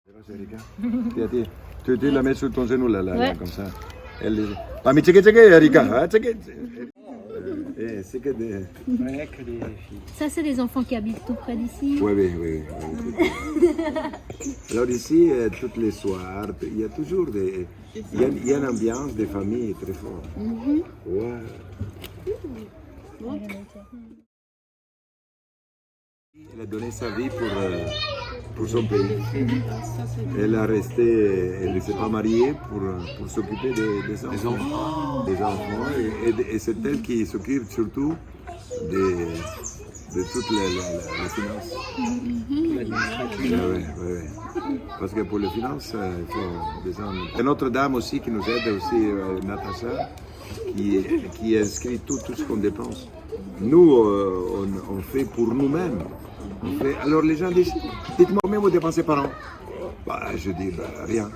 Erika, tu la mets sur ton genou là, Ouais. comme ça. Ah mais tchèque, Erika, hein, tchèque. C'est que des... Ouais, que des filles. Ça, c'est les enfants qui habitent tout près d'ici. Oui. Alors ici, tous les soirs, il y a toujours des... Il y a une ambiance de famille très forte. Ouais. Elle a donné sa vie pour son pays. Elle a resté, elle ne s'est pas mariée pour s'occuper des enfants. Des enfants. Et c'est elle qui s'occupe surtout de toutes les finances. Oui. Parce que pour les finances, il faut des hommes. Et Notre-Dame aussi qui nous aide aussi, Natacha, qui inscrit tout ce qu'on dépense. Nous, on fait pour nous-mêmes. Alors les gens disent, dites-moi combien vous dépensez par an. Bah, je dis, rien.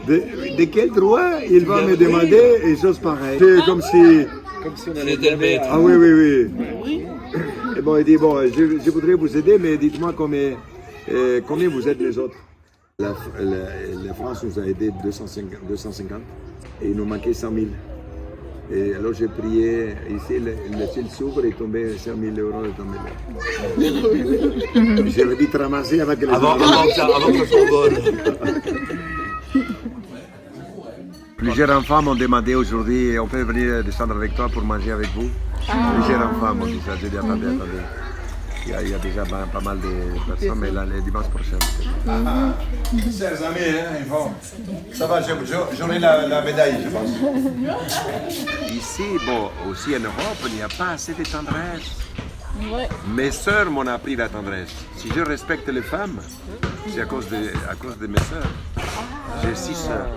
De quel droit il va me demander une chose pareille? C'est comme si... Comme si on allait le maître. Ah oui. Et bon, il dit, je voudrais vous aider, mais dites-moi combien vous êtes les autres. La France nous a aidé 250 et il nous manquait 100 000. Et alors j'ai prié, ici le ciel s'ouvre et tombait 5 000 euros de tomber là. J'avais dit ramasser avec les Avant que son vol. Plusieurs enfants m'ont demandé aujourd'hui, on peut venir descendre avec toi pour manger avec vous. Plusieurs enfants m'ont dit ça, j'ai dit attendez. Il y a déjà pas mal de personnes, mais là, les dimanches prochains. Chers amis, hein, ça va, j'aurai la médaille, je pense. Ici, aussi en Europe, il n'y a pas assez de tendresse. Ouais. Mes sœurs m'ont appris la tendresse. Si je respecte les femmes, c'est à cause de mes sœurs. J'ai 6 sœurs.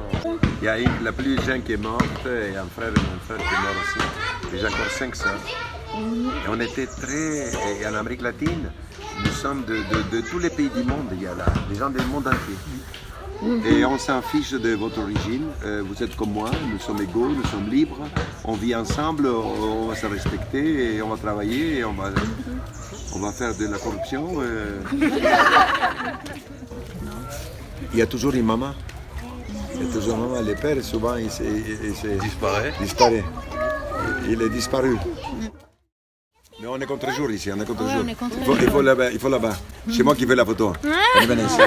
Il y a la plus jeune qui est morte, et un frère et mon frère qui est mort aussi. Et j'ai encore 5 sœurs. Et on était et en Amérique latine, nous sommes de tous les pays du monde, il y a là, des gens du monde entier. Et on s'en fiche de votre origine, vous êtes comme moi, nous sommes égaux, nous sommes libres, on vit ensemble, on va se respecter et on va travailler et on va faire de la corruption. Il y a toujours une maman. Il y a toujours une maman. Le père, souvent, il disparaît. Il est disparu. Mais on est contre jour ici, on est contre jour. Il faut là-bas. C'est moi qui fais la photo. Allez, venez ici.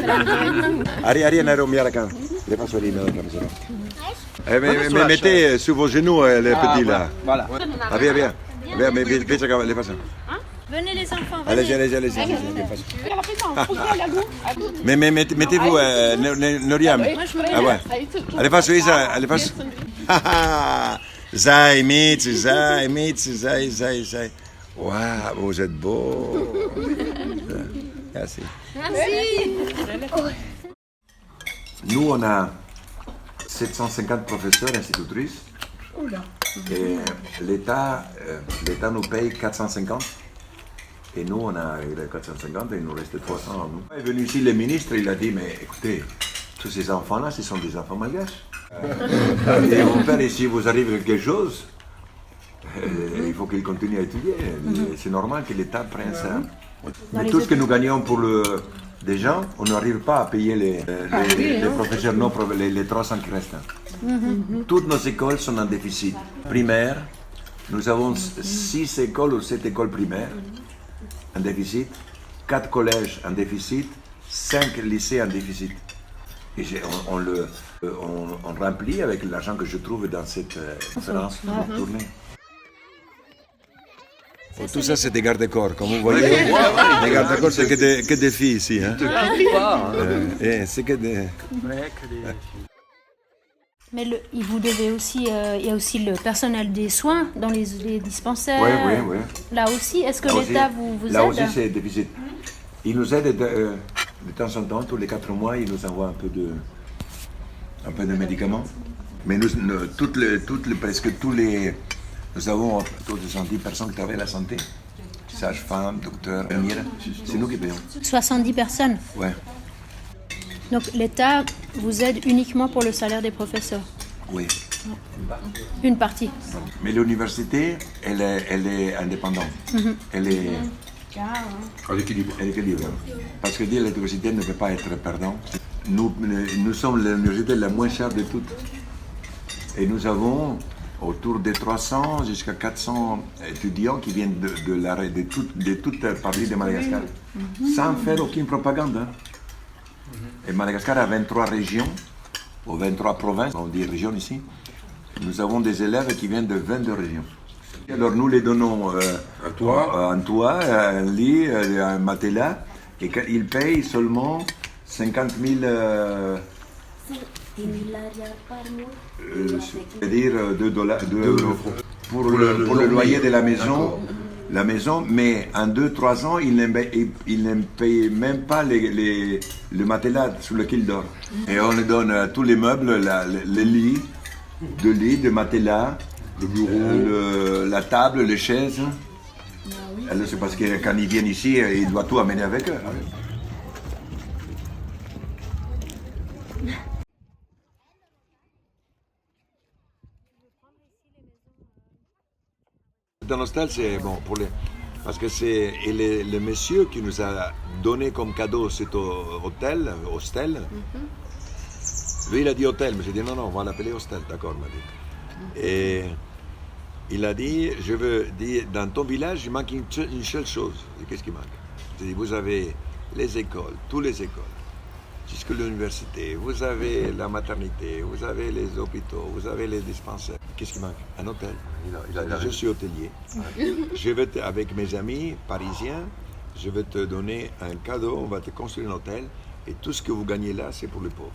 Allez, Miarakan. Les pas sur l'email comme ça. Mais mettez sur vos genoux les petits là. Voilà. Ah, viens. Mais les façons. Venez les enfants, Allez. Mais mettez-vous Noriam. Ah ouais. Allez, face Isa, allez, face. Zai, Zai. Waouh, vous êtes beau. Merci. Nous, on a 750 professeurs institutrices. Et l'État nous paye 450. Et nous, on a 450 et il nous reste 300 en nous. Il est venu ici le ministre, il a dit, mais écoutez, tous ces enfants-là, ce sont des enfants malgaches. Et mon père, si vous arrive quelque chose, il faut qu'il continue à étudier. C'est normal que l'État prenne ça. Mais tout ce que nous gagnons pour des gens, on n'arrive pas à payer les professeurs, non, les 300 qui restent. Toutes nos écoles sont en déficit. Primaire, nous avons 6 écoles ou 7 écoles primaires en déficit, 4 collèges en déficit, 5 lycées en déficit. Et on remplit avec l'argent que je trouve dans cette conférence pour tourner. Tout ça, c'est des gardes-corps, comme vous voyez. Les gardes-corps, c'est que des filles ici. Hein. C'est que des... Mais vous devez aussi, il y a aussi le personnel des soins dans les dispensaires. Oui. Là aussi, est-ce que l'État vous aide? Là aussi, c'est déficit. Il nous aide de temps en temps, tous les 4 mois, il nous envoie un peu de médicaments. Mais presque tous les... Nous avons autour de 70 personnes qui travaillent à la santé. Sages-femmes, docteurs, infirmières. C'est nous qui payons. 70 personnes? Ouais. Donc l'État vous aide uniquement pour le salaire des professeurs? Oui. Une partie? Mais l'université, elle est indépendante. Elle est À l'équilibre. À l'équilibre. Parce que l'électricité ne peut pas être perdant. Nous sommes l'université la moins chère de toutes. Et nous avons autour de 300 jusqu'à 400 étudiants qui viennent de toute partie de Madagascar, sans faire aucune propagande. Hein. Et Madagascar a 23 régions, ou 23 provinces, on dit régions ici. Nous avons des élèves qui viennent de 22 régions. Alors nous les donnons un toit, un lit, un matelas, et ils payent seulement 50 000 c'est-à-dire 2 euros pour le loyer de la maison, mais en 2-3 ans, ils ne payent même pas le matelas sur lequel ils dorment. Et on leur donne tous les meubles, les lits, de matelas, le bureau, la table, les chaises. Alors c'est parce que quand ils viennent ici, ils doivent tout amener avec eux. Dans l'hostel, c'est bon pour les... Parce que c'est le monsieur qui nous a donné comme cadeau cet hostel. Lui, il a dit hôtel, mais j'ai dit non, on va l'appeler hostel, d'accord, m'a dit. Et il a dit, je veux dire, dans ton village, il manque une seule chose. Qu'est-ce qui manque? J'ai dit, vous avez les écoles, toutes les écoles, jusque l'université, vous avez la maternité, vous avez les hôpitaux, vous avez les dispensaires. Qu'est-ce qui manque? Un hôtel. Je suis hôtelier. Je vais avec mes amis parisiens, je vais te donner un cadeau, on va te construire un hôtel, et tout ce que vous gagnez là, c'est pour les pauvres.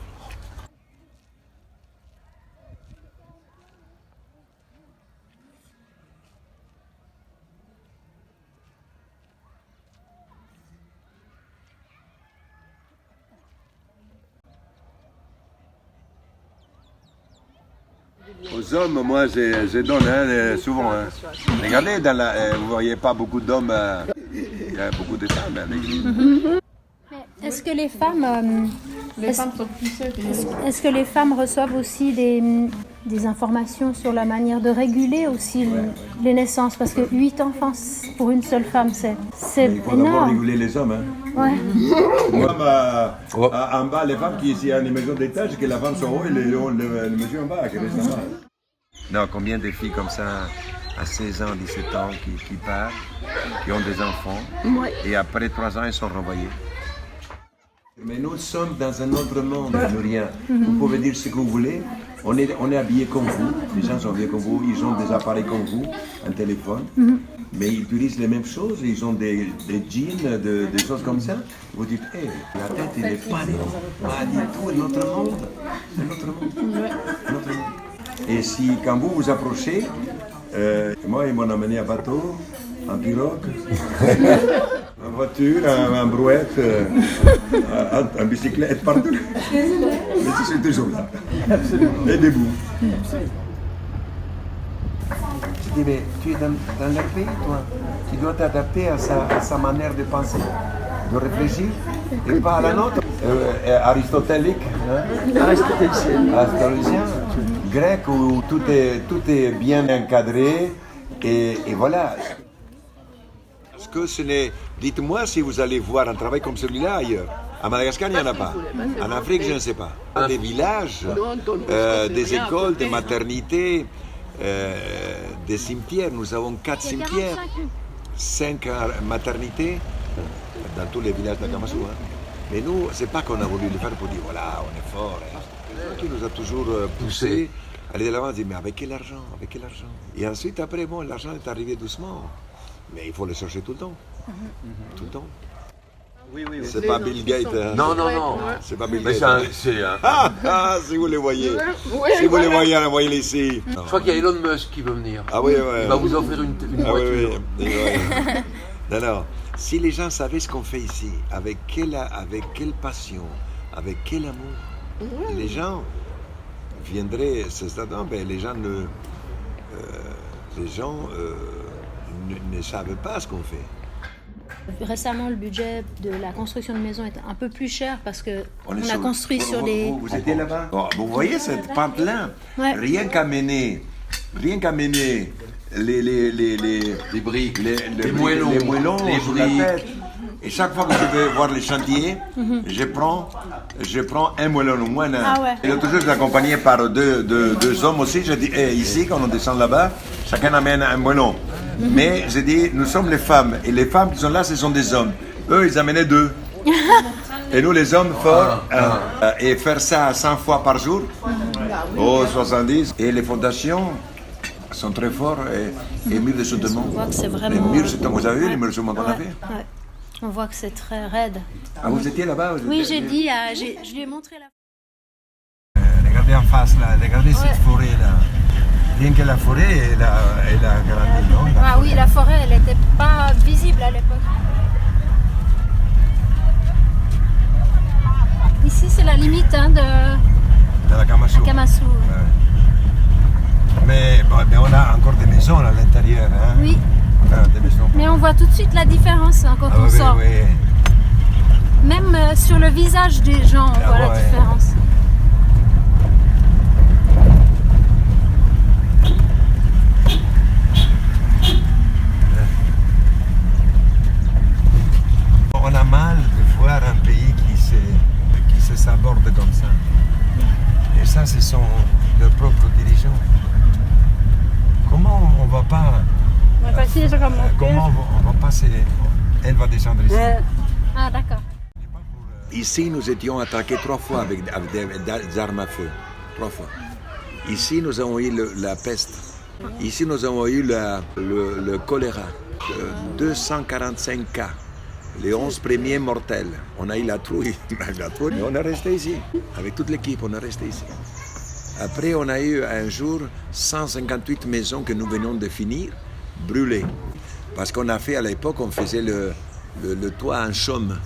Aux hommes, moi, je donne souvent. Hein. Regardez, vous ne voyez pas beaucoup d'hommes, il y a beaucoup de femmes avec lui. Est-ce que les femmes, sont plus seules. est-ce que les femmes reçoivent aussi des informations sur la manière de réguler aussi les naissances? Parce que 8 enfants pour une seule femme, c'est Il faut d'abord énorme. réguler les hommes. Hein. Ouais. En bas, les femmes qui ici à une maison d'étage, que la femme soit haut et le monsieur en bas, qui reste en bas. Non, combien de filles comme ça, à 16 ans, 17 ans, qui partent, qui ont des enfants, et après 3 ans, elles sont renvoyées. Mais nous sommes dans un autre monde, rien. Vous pouvez dire ce que vous voulez, on est habillés comme vous, les gens sont habillés comme vous, ils ont des appareils comme vous, un téléphone, mais ils utilisent les mêmes choses, ils ont des jeans, des choses comme ça. Vous dites, hey, la tête, il n'est pas du tout notre monde. C'est notre monde. Notre monde. Et si, quand vous vous approchez, moi, ils m'ont amené à bateau, en pirogue, en voiture, en brouette, en bicyclette, partout. Mais je suis toujours là. Et debout. Je dis, mais tu es dans leur pays, toi. Tu dois t'adapter à sa manière de penser, de réfléchir, et pas à la nôtre. Aristotélique, hein? Aristotélicien, grec, où tout est bien encadré, et voilà. Parce que ce n'est... Dites-moi si vous allez voir un travail comme celui-là ailleurs. À Madagascar, il n'y en a pas. En Afrique, je ne sais pas. Des villages, des écoles, des maternités, des cimetières. Nous avons 4 cimetières, 5 maternités dans tous les villages de Kamasu. Hein. Mais nous, c'est pas qu'on a voulu le faire pour dire voilà, on est fort. Hein. C'est qui nous a toujours poussé à aller de l'avant et dire mais avec quel argent? Avec quel argent? Et ensuite, après, bon, l'argent est arrivé doucement. Mais il faut le chercher tout le temps. Tout le temps. Oui. C'est pas Bill Gates. Hein. Non. C'est pas Bill Mais Gates. c'est un... Si vous les voyez. Si vous les voyez, envoyez-les ici. Je crois qu'il y a Elon Musk qui veut venir. Ah oui, Il va vous offrir une voiture. Oui. Alors, si les gens savaient ce qu'on fait ici, avec quelle passion, avec quel amour, les gens viendraient ce stade-là, ben les gens ne savent pas ce qu'on fait. Récemment, le budget de la construction de maisons est un peu plus cher parce que on a sur- construit sur des... Vous étiez là-bas. Bon, vous voyez cette pente-là, Ouais. rien qu'à mener les briques, les moellons, les moellons les sur la briques. tête. Et chaque fois que je vais voir les chantiers, je prends un moellon au moins. Ah ouais. Et l'autre jour, je suis accompagné par deux hommes aussi. Je dis, ici, quand on descend là-bas, chacun amène un moellon. Mais j'ai dit, nous sommes les femmes. Et les femmes qui sont là, ce sont des hommes. Eux, ils amenaient 2. Et nous, les hommes, forts. Et faire ça 100 fois par jour, 70. Et les fondations sont très forts. Et murs de soudement. On voit que c'est Les vraiment... murs de soudement, vous avez vu les murs de soudement qu'on a fait? Ouais. On voit que c'est très raide. Ah, vous étiez là-bas? Oui, j'ai dit, je lui ai montré la... Regardez en face là, regardez cette forêt là. Rien que la forêt, elle a grandi, non? Ah oui, la forêt, elle n'était pas visible à l'époque. Ici, c'est la limite de la Kamasu. Kamasu. Mais on a encore des maisons à l'intérieur. Hein? Oui, Des maisons. mais on voit tout de suite la différence hein, quand on sort. Même sur le visage des gens, on voit la différence. On a mal de voir un pays qui se saborde comme ça. Et ça, ce sont leurs propres dirigeants. Comment on va pas... Comment on va passer? Elle va descendre ici. Ah d'accord. Ici, nous étions attaqués 3 fois avec des armes à feu. 3 fois. Ici, nous avons eu la peste. Ici, nous avons eu le choléra. 245 cas. Les 11 premiers mortels. On a eu la trouille. Mais on est resté ici. Avec toute l'équipe, on est resté ici. Après, on a eu un jour 158 maisons que nous venions de finir, brûlées. Parce qu'on a fait à l'époque, on faisait le toit en chaume.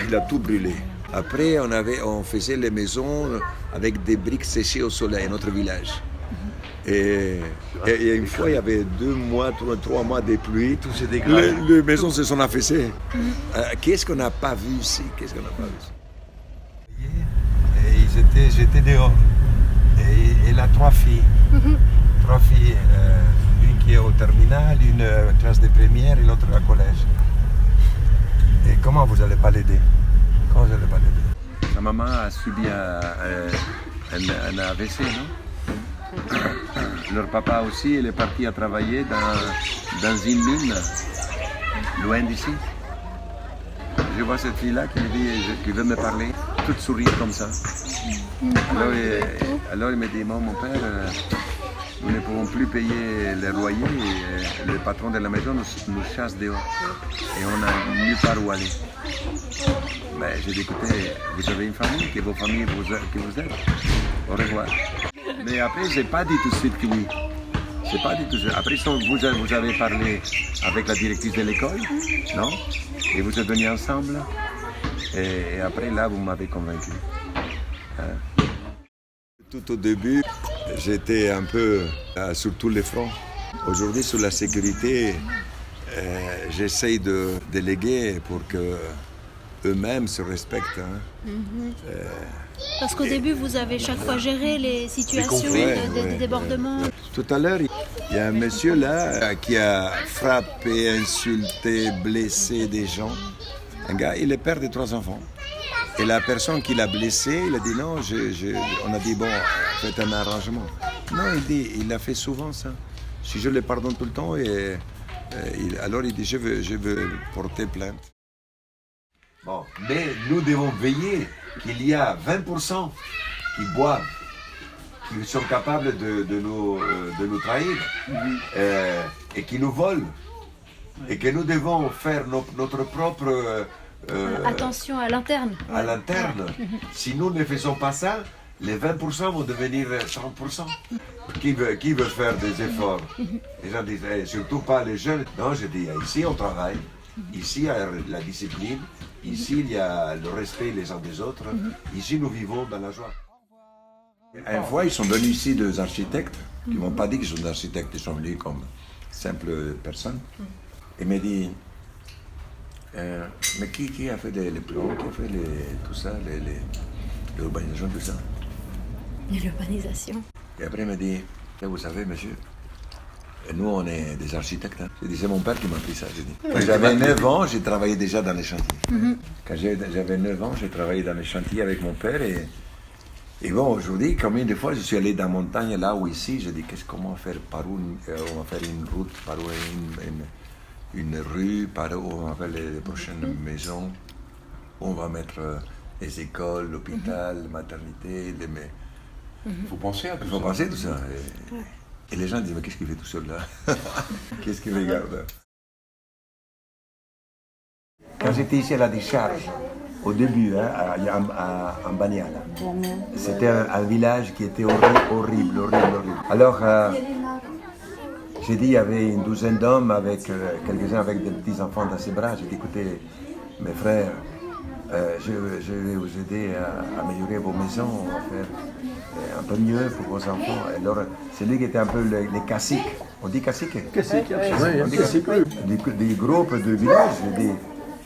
Il a tout brûlé. Après, on faisait les maisons avec des briques séchées au soleil, notre village. Et une fois, il y avait 2 mois, 3 mois de pluie. Tout s'est dégradé. Les maisons se sont affaissées. Qu'est-ce qu'on n'a pas vu ici? Qu'est-ce qu'on n'a pas vu ici? Et j'étais dehors. Et il a 3 filles. 3 filles. Une qui est au terminal, une classe de première et l'autre à collège. Et comment vous n'allez pas l'aider? Comment vous n'allez pas l'aider? Sa maman a subi un AVC, non? Leur papa aussi, il est parti à travailler dans une mine, loin d'ici. Je vois cette fille-là qui veut me parler, toute sourire comme ça. Alors il me dit, mon père, nous ne pouvons plus payer les loyers et le patron de la maison nous chasse dehors. Et on n'a nulle part où aller. Mais j'ai dit, écoutez, vous avez une famille, que vos familles qui vous aident. Au revoir. Mais après, je n'ai pas dit tout de suite que oui. C'est pas dit tout de suite. Après, vous avez parlé avec la directrice de l'école, non? Et vous êtes venus ensemble. Et après, là, vous m'avez convaincu. Hein? Tout au début, j'étais un peu sur tous les fronts. Aujourd'hui, sur la sécurité, j'essaye de déléguer pour que eux-mêmes se respectent. Hein. Parce qu'au début, vous avez chaque fois géré les situations de débordement. Tout à l'heure, il y a un monsieur là qui a frappé, insulté, blessé des gens. Un gars, il est père de 3 enfants. Et la personne qui l'a blessé, il a dit non, on a dit bon, faites un arrangement. Non, il a fait souvent ça. Si je le pardonne tout le temps, alors il dit je veux porter plainte. Bon, mais nous devons veiller qu'il y a 20% qui boivent, qui sont capables de nous trahir et qui nous volent. Et que nous devons faire notre propre... attention à l'interne. À l'interne. Si nous ne faisons pas ça, les 20% vont devenir 30%. Qui veut faire des efforts? Les gens disent, surtout pas les jeunes. Non, je dis, ici on travaille, ici il y a la discipline, ici il y a le respect les uns des autres, ici nous vivons dans la joie. Une fois, ils sont venus ici des architectes, qui ne m'ont pas dit qu'ils sont des architectes, ils sont venus comme simples personnes. Ils m'ont dit, mais qui a fait les plans, qui a fait tout ça, l'urbanisation, tout ça? L'urbanisation. Et après, il m'a dit, vous savez, monsieur, Et nous, on est des architectes. Hein. J'ai dit, c'est mon père qui m'a appris ça. J'ai dit. Quand j'avais 9 ans, j'ai travaillé déjà dans les chantiers. Quand j'avais 9 ans, j'ai travaillé dans les chantiers avec mon père. Et bon, aujourd'hui, combien de fois je suis allé dans la montagne, là ou ici, j'ai dit, comment faire, par où on va faire une route, par où une rue, par où on va faire les prochaines maisons, où on va mettre les écoles, l'hôpital, la maternité, Il faut penser à tout il faut ça. penser tout ça. Et les gens disent, mais qu'est-ce qu'il fait tout seul là? Qu'est-ce qu'il regarde? Quand j'étais ici à la décharge, au début, en Bagnales, c'était un village qui était horrible. Alors, j'ai dit, il y avait une douzaine d'hommes, avec quelques-uns avec des petits-enfants dans ses bras. J'ai dit, écoutez, mes frères, je vais vous aider à améliorer vos maisons, on va faire un peu mieux pour vos enfants. Alors, c'est lui qui était un peu les caciques. On dit caciques? Cacique, On dit caciques. Des groupes de villages. J'ai dit,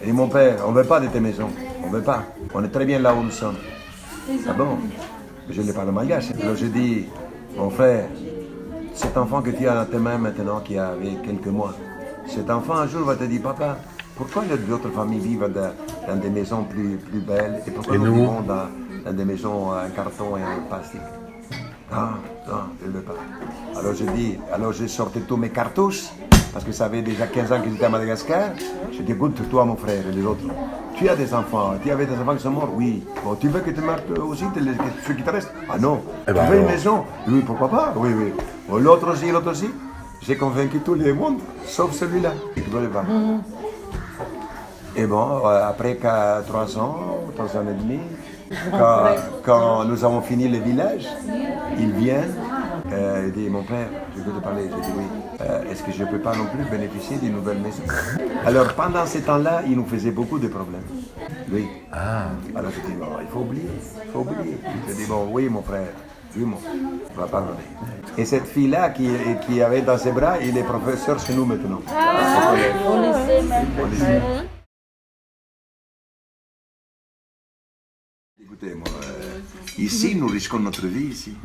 et mon père, on ne veut pas de tes maisons. On ne veut pas. On est très bien là où nous sommes. Ah bon? Je ne parle malgache. Alors j'ai dit, mon frère, cet enfant que tu as dans tes mains maintenant, qui avait quelques mois, cet enfant un jour va te dire, papa, pourquoi les autres familles vivent dans des maisons plus belles et pourquoi nous vivons dans des maisons en carton et en plastique? Non, je ne veux pas. Alors j'ai sorti tous mes cartouches, parce que ça avait déjà 15 ans que j'étais à Madagascar. Je dis, écoute, toi mon frère et les autres, tu as des enfants, tu avais des enfants qui sont morts? Oui. Bon, tu veux que tu meures aussi, ceux qui te restent? Ah non. Tu veux une maison? Oui, pourquoi pas? Oui. Bon, l'autre aussi. J'ai convaincu tout le monde, sauf celui-là, qui ne voulait pas. Et bon, après 3 ans et demi, quand nous avons fini le village, ils viennent, il dit, mon père, je veux te parler. J'ai dit oui. Est-ce que je ne peux pas non plus bénéficier d'une nouvelle maison? Alors pendant ce temps-là, il nous faisait beaucoup de problèmes. Oui. Alors je dis, bon, il faut oublier. Je dis, bon, oui mon frère, on va pardonner. Et cette fille-là qui avait dans ses bras, il est professeur chez nous maintenant. Au lycée même. Au lycée. Écoutez, moi, ici, nous risquons notre vie, ici.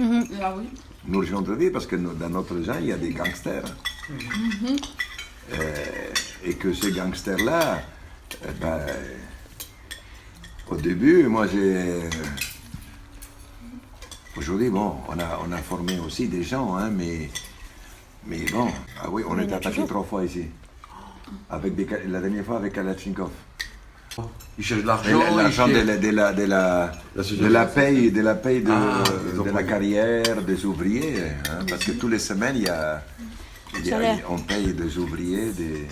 Nous risquons notre vie parce que dans notre gens, il y a des gangsters. Et que ces gangsters-là, au début, moi, aujourd'hui, bon, on a formé aussi des gens, hein, mais bon, oui, on est attaqué 3 fois ici. La dernière fois avec Kalachnikov. Ils cherchent de l'argent. L'argent de la paye de la carrière des ouvriers. Hein, parce que toutes les semaines, on paye des ouvriers des...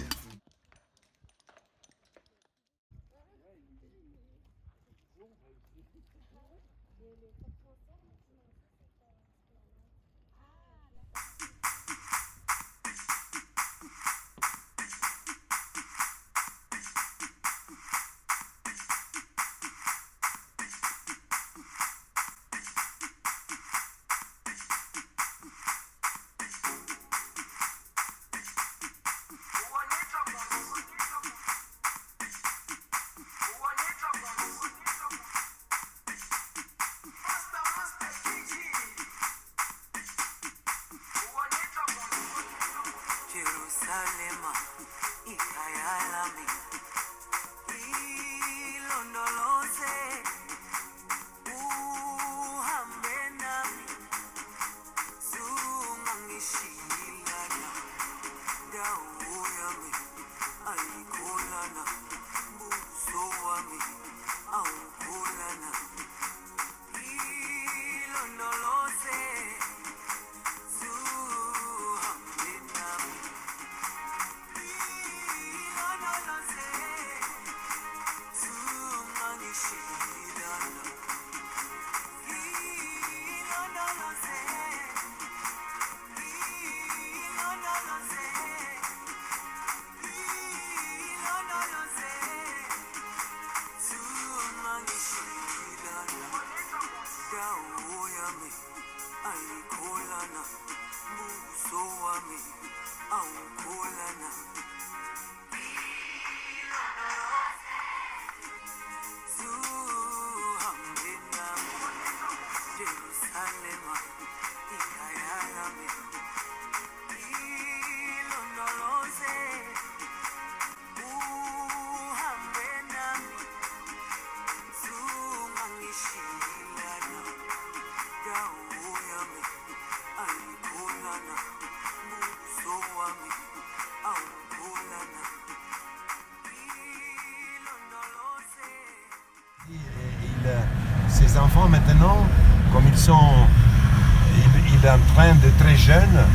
Ces enfants maintenant, comme ils sont en train de très jeunes,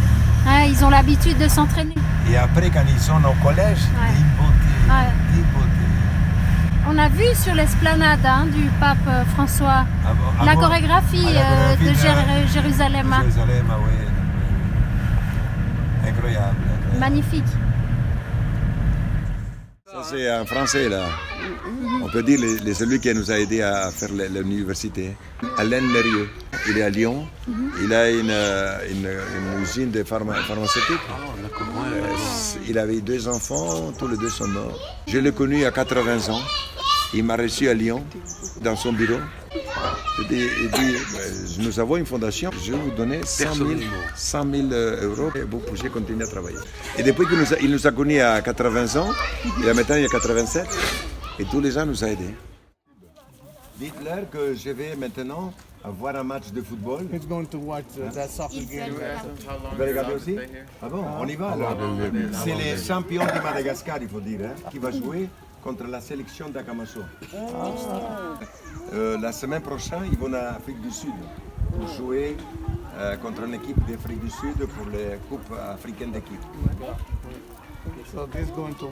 Ah, ils ont l'habitude de s'entraîner. et après quand ils sont au collège, Ouais. des beautés, Ouais. des beautés. On a vu sur l'esplanade du pape François Ah la bon? chorégraphie, Ah, la chorégraphie de Jérusalem. Hein. Jérusalem, ah oui. Incroyable. Magnifique. Ça, c'est un Français, là. On peut dire celui qui nous a aidé à faire l'université. Alain Lerieux. Il est à Lyon. Il a une usine de pharmaceutique. Il avait 2 enfants, tous les 2 sont morts. Je l'ai connu à 80 ans. Il m'a reçu à Lyon, dans son bureau. Il dit, nous avons une fondation, je vais vous donner 100 000 euros et vous pouvez continuer à travailler. Et depuis qu'il nous a connus à 80 ans, et maintenant il y a 87, et tous les ans nous a aidés. Dites-leur que je vais maintenant voir un match de football. He's going to watch that soccer game. Vous allez regarder aussi? Ah bon, on y va alors. C'est les champions de Madagascar, il faut dire, hein, qui va jouer contre la sélection d'Akamaso. La semaine prochaine, ils vont en Afrique du Sud pour jouer contre une équipe d'Afrique du Sud pour les coupes africaines d'équipe. So this going to.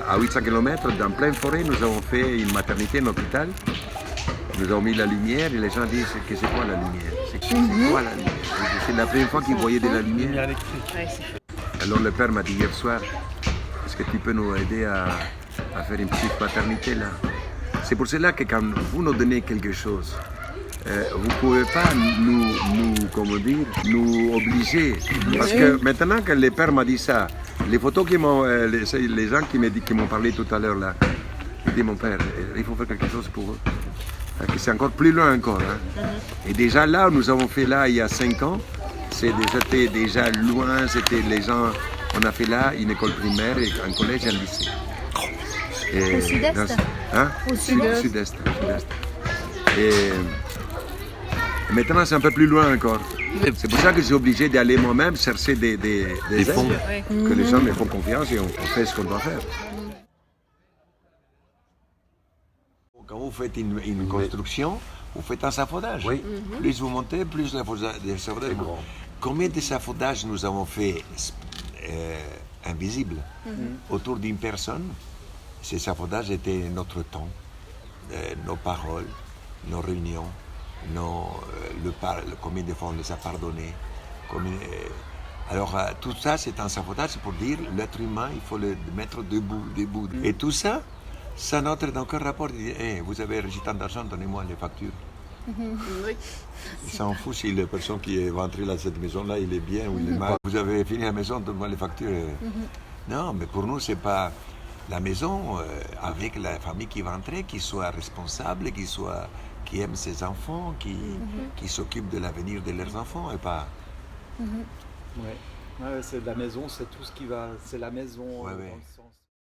À 800 km, dans pleine forêt, nous avons fait une maternité, un hôpital. Nous avons mis la lumière et les gens disent que c'est quoi la lumière? C'est quoi la lumière? C'est la première fois qu'ils voyaient de la lumière. Alors le père m'a dit hier soir, est-ce que tu peux nous aider à faire une petite maternité là? C'est pour cela que quand vous nous donnez quelque chose, vous ne pouvez pas nous obliger. Parce que maintenant que le père m'a dit ça, les photos les gens qui m'ont parlé tout à l'heure là, ils disent mon père, il faut faire quelque chose pour eux. C'est encore plus loin encore. Hein. Et déjà là, nous avons fait là il y a 5 ans, c'était déjà loin, c'était les gens, on a fait là une école primaire, un collège et un lycée. Au sud-est? Au sud-est. Et maintenant, c'est un peu plus loin encore. C'est pour ça que j'ai obligé d'aller moi-même chercher des fonds, que les gens me font confiance et on fait ce qu'on doit faire. Quand vous faites une construction, vous faites un safaudage. Oui. Plus vous montez, plus le safaudage est grand. Combien de safaudages nous avons fait invisibles autour d'une personne? Ces safaudages étaient notre temps, nos paroles, nos réunions, combien de fois on les a pardonnés. Alors tout ça, c'est un safaudage pour dire l'être humain, il faut le mettre debout. Et tout ça, ça n'entre dans aucun rapport. Il dit, hey, vous avez reçu tant d'argent, donnez-moi les factures. Oui. Il s'en fout si la personne qui est rentrée dans cette maison-là, il est bien ou il est mal. Vous avez fini la maison, donnez-moi les factures. Non, mais pour nous, c'est pas la maison avec la famille qui va entrer, qui soit responsable, qui aime ses enfants, qui s'occupe de l'avenir de leurs enfants et pas. Ouais, c'est la maison, c'est tout ce qui va, c'est la maison dans le sens.